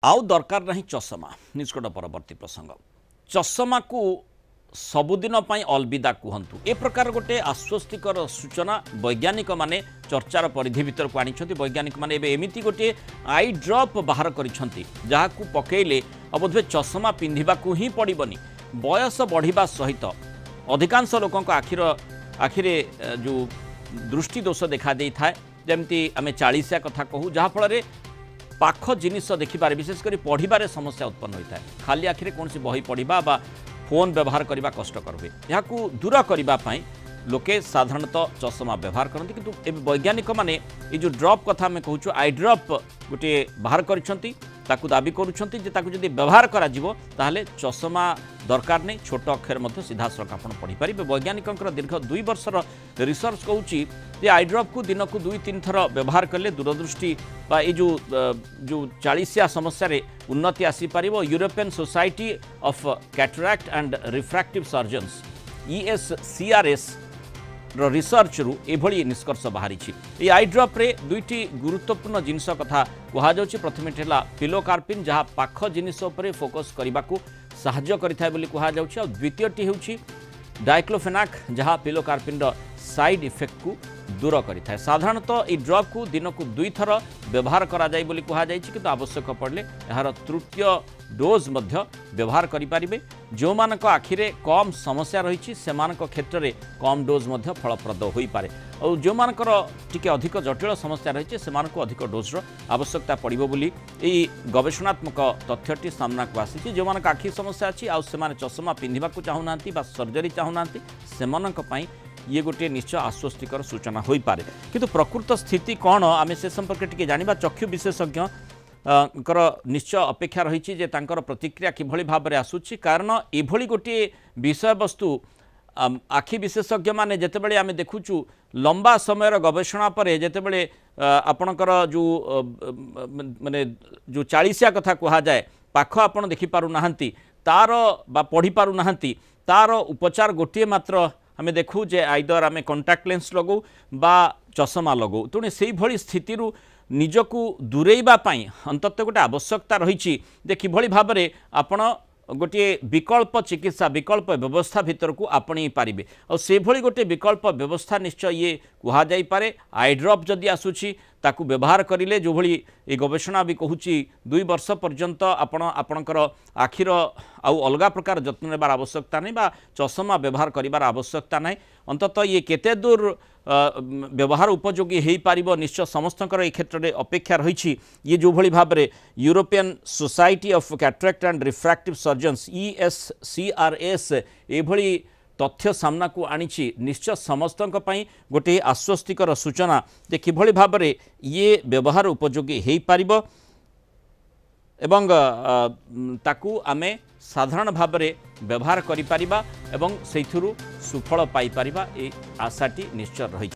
आउ दरकार नहीं चषमा निष्कट परवर्ती प्रसंग चषमा को सबुदिन अलविदा कहतु ए प्रकार गोटे आश्वस्तिकर सूचना वैज्ञानिक माने चर्चार परिधि भीतर को आनी वैज्ञानिक माने एमती गोटे आई ड्रप बाहर कर पकेले अबोधे चषमा पिंधा ही पड़बनी बयस बढ़िबा सहित अधिकांश लोकों आखिरे जो दृष्टि दोष देखा दे था जमती आम 40 कथा कहूँ जहाँफल पाख जिनिस देखिबार विशेषकर पढ़िबारे समस्या उत्पन्न होता है खाली आखिरे कौन सी बही पढ़ा बा फोन व्यवहार करने कष्टकर हुए यहाँ दूर करने लोके साधारणतः चषमा व्यवहार करते किंतु एवं वैज्ञानिक माने ये जो ड्रप कथा आम कहूँ आई ड्रप गोटे बाहर कर दाबी करुँच व्यवहार करा ताहले चषमा दरकार नहीं छोट अक्षर मध्य सीधा सड़क आप पढ़ीपर वैज्ञानिक दीर्घ 2 वर्षर रिसर्च कहूँ आई ड्रप को दिन को 2-3 थर व्यवहार कले दूरदृष्टि बा ये जो 40 समस्या रे उन्नति आसीपर European Society of Cataract and Refractive surgeons ESCRS research रु एभली निष्कर्ष बाहरी ये आई ड्रप रे 2टी गुरुत्वपूर्ण जिनस कथा कहुच्छे प्रथम पिलोकार्पिन जहाँ पाख जिनिस उपरे फोकस करने को साहाय्य करिथाय बोली कहुच्छे और द्वितीयटी होउछि डाइक्लोफेनाक जहाँ पिलोकार्पिन साइड इफेक्ट को दूर करिथाय साधारणतः ये ड्रप को दिन को 2 थर व्यवहार करा जाय बोली कहुच्छे किंतु आवश्यक पड़े यार तृतीय डोज मध्य व्यवहार करें जो मानक आखिरे कम समस्या रही से क्षेत्र में कम डोज मध्य फलप्रद हो पारे और जो मानकर टिके अधिक जटिल समस्या रही से अधिक डोज्र आवश्यकता पड़ो बोली गवेषणात्मक तथ्यटी सामना को आसी जो मानक आखि समस्या अच्छी आउ से चषमा पिंधा चाहूना सर्जरी चाहूना से ये गोटे निश्चय आश्वस्तिकर सूचना हो पारे किंतु प्रकृत स्थिति कौन आम से संपर्क टी जाना चक्षु विशेषज्ञ कर निश्चय अपेक्षा रही प्रतिक्रिया किभली भाव में आसूची कारण एभली गोटे विषय वस्तु आखि विशेषज्ञ माने जेतेबेले आमे देखुचु लंबा समय गवेषणा पर जेतेबेले आपणकर जो माने जो 40 कथा कहा जाए पाख आपण देखि पारु नाहंती तार बा पढ़ी पारु नाहंती तार उपचार गोटे मात्र आमे देखु जे आइदर आमे कांटेक्ट लेंस लगो बा चषमा लगो तेणु से भली स्थिति निजकू दूरेबा अंतत गोटे आवश्यकता रही किभली भाव में आपण गोटे विकल्प चिकित्सा विकल्प व्यवस्था भितर को आपणी पारे और से भली गोटे विकल्प व्यवस्था निश्चय ये कहुपे आई ड्रप जदि आसूची ताकू व्यवहार करें जो भली ये गवेषणा भी कहूँ 2 वर्ष पर्यंत आपणकर आखिर आउ अलग प्रकार जत्न नेबार आवश्यकता नहीं बा चषमा व्यवहार करिबार आवश्यकता नहीं अंततः ये केते दूर व्यवहार उपयोगी हो पार निश्चय समस्तकर ये क्षेत्र में अपेक्षा रही ये जो भली भाव में European Society of Cataract and Refractive surgeons ESCRS एभली तथ्य सामना को आनी निश्चय समस्त गोटे आश्वस्तिकर सूचना जे किभली भाव में ये व्यवहार उपयोगी हो पार एवं ताकू आमे साधारण भाव में व्यवहार करिपारिबा एवं सेइथुरु सुफल पाई पारिबा ए आशाटी निश्चय रही।